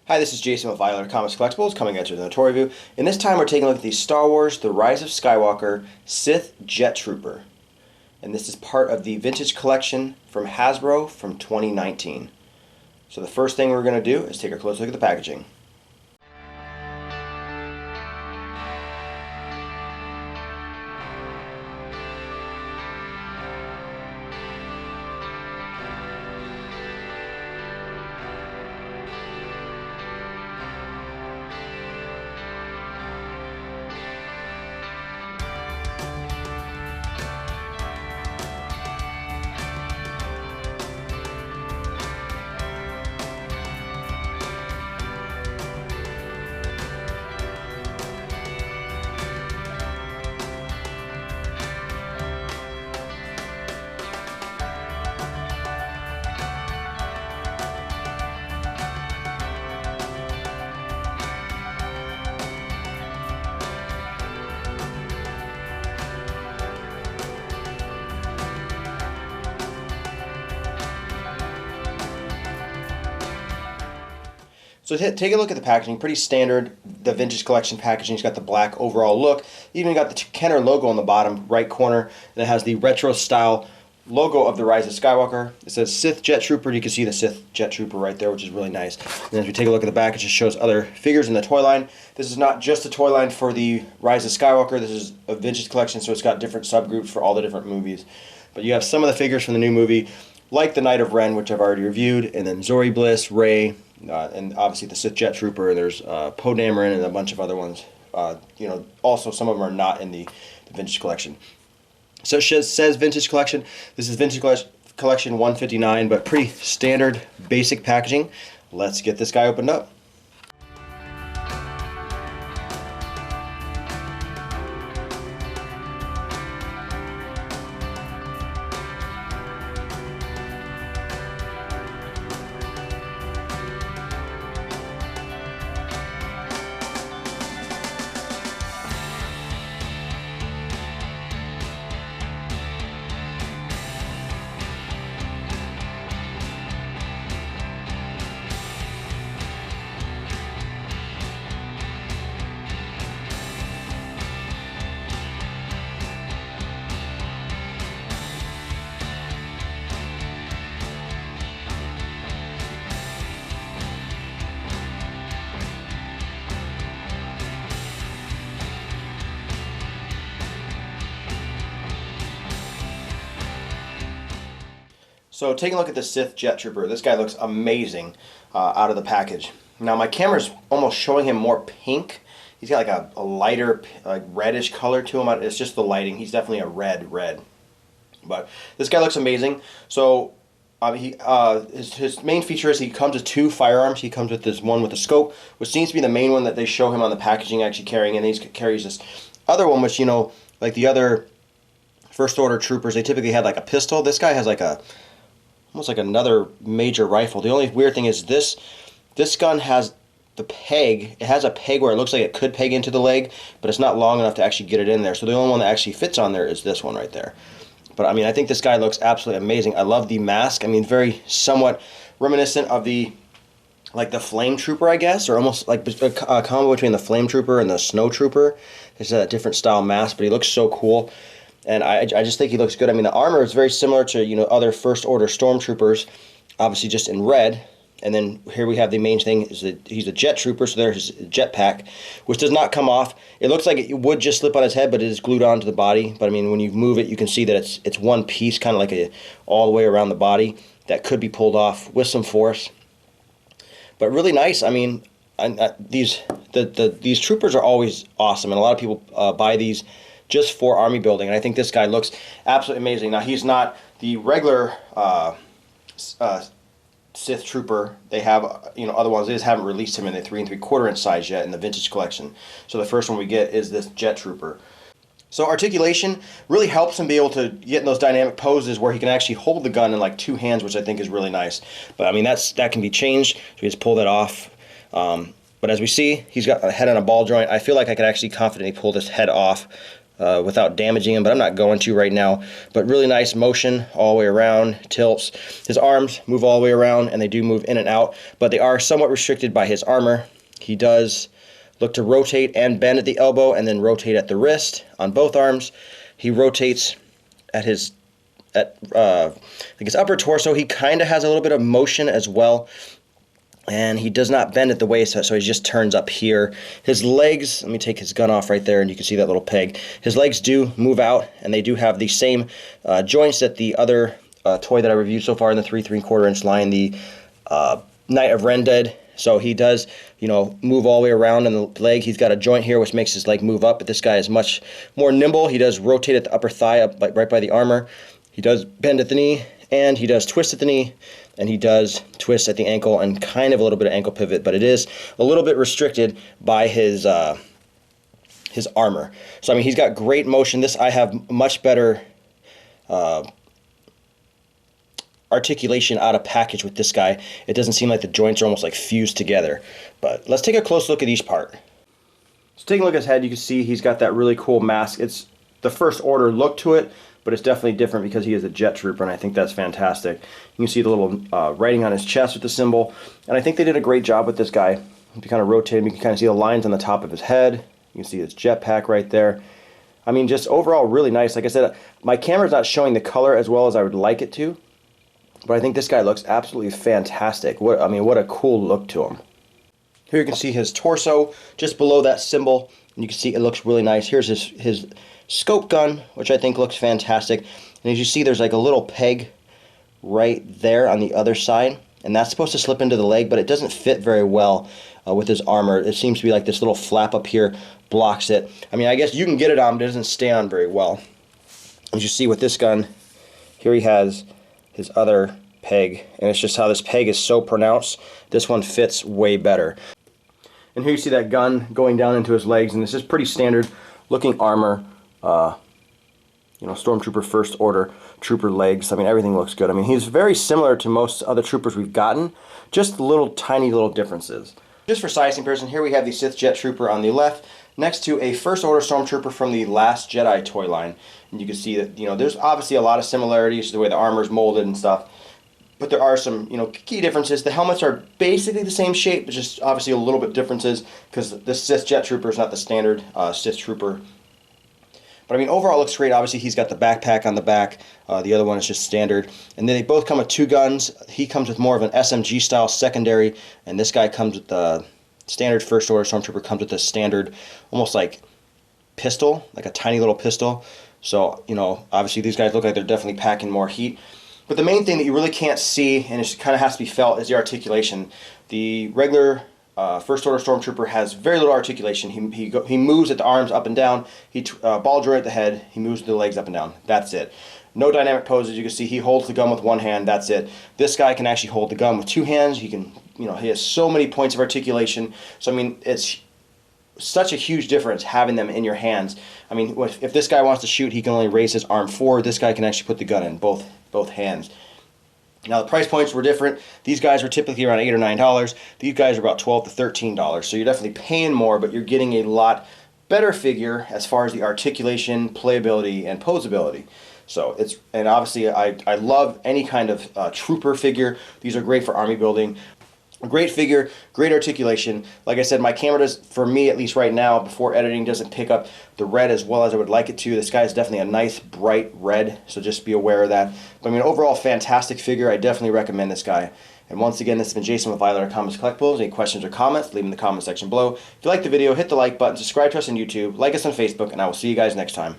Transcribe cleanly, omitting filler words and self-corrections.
Hi, this is Jason with Violator Comics Collectibles, coming at you with a toy review. And this time we're taking a look at the Star Wars The Rise of Skywalker Sith Jet Trooper. And this is part of the vintage collection from Hasbro from 2019. So the first thing we're going to do is take a close look at the packaging. So take a look at the packaging. Pretty standard, the vintage collection packaging. It's got the black overall look. Even got the Kenner logo on the bottom right corner, and it has the retro style logo of the Rise of Skywalker. It says Sith Jet Trooper. You can see the Sith Jet Trooper right there, which is really nice. And as we take a look at the back, it just shows other figures in the toy line. This is not just a toy line for the Rise of Skywalker. This is a vintage collection, so it's got different subgroups for all the different movies. But you have some of the figures from the new movie, like the Knight of Ren, which I've already reviewed, and then Zori Bliss, Rey, and obviously the Sith Jet Trooper, and there's Poe Dameron and a bunch of other ones. Also some of them are not in the vintage collection. So it says vintage collection. This is vintage collection 159, but pretty standard, basic packaging. Let's get this guy opened up. So taking a look at the Sith Jet Trooper, this guy looks amazing out of the package. Now my camera's almost showing him more pink. He's got like a lighter reddish color to him. It's just the lighting. He's definitely a red. But this guy looks amazing. So his main feature is he comes with two firearms. He comes with this one with a scope, which seems to be the main one that they show him on the packaging actually carrying. And he carries this other one, which, like the other First Order troopers, they typically had like a pistol. This guy has like almost like another major rifle. The only weird thing is this gun has the peg. It has a peg where it looks like it could peg into the leg, but it's not long enough to actually get it in there. So the only one that actually fits on there is this one right there. But I mean, I think this guy looks absolutely amazing. I love the mask. I mean, very somewhat reminiscent of the Flame Trooper, I guess, or almost like a combo between the Flame Trooper and the Snow Trooper. It's a different style mask, but he looks so cool. And I just think he looks good. I mean, the armor is very similar to, other First Order Stormtroopers, obviously just in red. And then here we have the main thing, is that he's a Jet Trooper, so there's his jetpack, which does not come off. It looks like it would just slip on his head, but it is glued onto the body. But I mean, when you move it, you can see that it's one piece, kind of like all the way around the body, that could be pulled off with some force. But really nice. I mean, these troopers are always awesome, and a lot of people buy these just for army building, and I think this guy looks absolutely amazing. Now, he's not the regular Sith Trooper. They have, other ones. They just haven't released him in the 3 3/4 inch size yet in the vintage collection. So the first one we get is this Jet Trooper. So articulation really helps him be able to get in those dynamic poses where he can actually hold the gun in like two hands, which I think is really nice. But I mean, that can be changed. So we just pull that off. But as we see, he's got a head on a ball joint. I feel like I could actually confidently pull this head off without damaging him, but I'm not going to right now. But really nice motion all the way around, tilts. His arms move all the way around, and they do move in and out, but they are somewhat restricted by his armor. He does look to rotate and bend at the elbow, and then rotate at the wrist on both arms. He rotates at his his upper torso. He kind of has a little bit of motion as well, and he does not bend at the waist, so he just turns up here. His legs, let me take his gun off right there, and you can see that little peg. His legs do move out, and they do have the same joints that the other toy that I reviewed so far in the 3 3/4 inch line, the Knight of Ren did. So he does, you know, move all the way around in the leg. He's got a joint here which makes his leg move up, but this guy is much more nimble. He does rotate at the upper thigh, up right by the armor. He does bend at the knee, and he does twist at the knee, and he does twist at the ankle, and kind of a little bit of ankle pivot, but it is a little bit restricted by his armor. So I mean, he's got great motion. This I have much better articulation out of package with this guy. It doesn't seem like the joints are almost like fused together. But let's take a close look at each part. So taking a look at his head, you can see he's got that really cool mask. It's the first order look to it, but it's definitely different because he is a jet trooper, and I think that's fantastic. You can see the little writing on his chest with the symbol, and I think they did a great job with this guy. If you kind of rotate him, you can kind of see the lines on the top of his head. You can see his jetpack right there. I mean, just overall really nice. Like I said, my camera's not showing the color as well as I would like it to, but I think this guy looks absolutely fantastic. What a cool look to him. Here you can see his torso just below that symbol, and you can see it looks really nice. Here's his scope gun, which I think looks fantastic. And as you see, there's like a little peg right there on the other side, and that's supposed to slip into the leg, but it doesn't fit very well with his armor. It seems to be like this little flap up here blocks it. I mean, I guess you can get it on, but it doesn't stay on very well. As you see with this gun, here he has his other peg, and it's just how this peg is so pronounced. This one fits way better. And here you see that gun going down into his legs, and this is pretty standard looking armor. You know, Stormtrooper First Order trooper legs. I mean, everything looks good. I mean, he's very similar to most other troopers we've gotten, just tiny little differences. Just for size comparison, here we have the Sith Jet Trooper on the left, next to a First Order Stormtrooper from the Last Jedi toy line. And you can see that, you know, there's obviously a lot of similarities to the way the armor is molded and stuff, but there are some, you know, key differences. The helmets are basically the same shape, but just obviously a little bit differences because the Sith Jet Trooper is not the standard Sith Trooper. But I mean, overall it looks great. Obviously he's got the backpack on the back. The other one is just standard. And then they both come with 2 guns. He comes with more of an SMG style secondary, and this guy comes with the standard First Order Stormtrooper comes with a standard, almost like pistol, like a tiny little pistol. So, you know, obviously these guys look like they're definitely packing more heat. But the main thing that you really can't see, and it kind of has to be felt, is the articulation. The regular First Order Stormtrooper has very little articulation. He moves at the arms up and down. He ball joint at the head. He moves the legs up and down. That's it. No dynamic poses. You can see he holds the gun with one hand. That's it. This guy can actually hold the gun with 2 hands. He can, you know, he has so many points of articulation. So I mean, it's such a huge difference having them in your hands. I mean, if this guy wants to shoot, he can only raise his arm forward. This guy can actually put the gun in both hands. Now the price points were different. These guys were typically around $8 or $9. These guys are about $12 to $13. So you're definitely paying more, but you're getting a lot better figure as far as the articulation, playability, and posability. So it's, and obviously I love any kind of trooper figure. These are great for army building. Great figure, great articulation. Like I said, my camera does, for me at least right now, before editing, doesn't pick up the red as well as I would like it to. This guy is definitely a nice bright red, so just be aware of that. But I mean, overall, fantastic figure. I definitely recommend this guy. And once again, this has been Jason with Violator Comics Collectibles. Any questions or comments, leave them in the comment section below. If you like the video, hit the like button, subscribe to us on YouTube, like us on Facebook, and I will see you guys next time.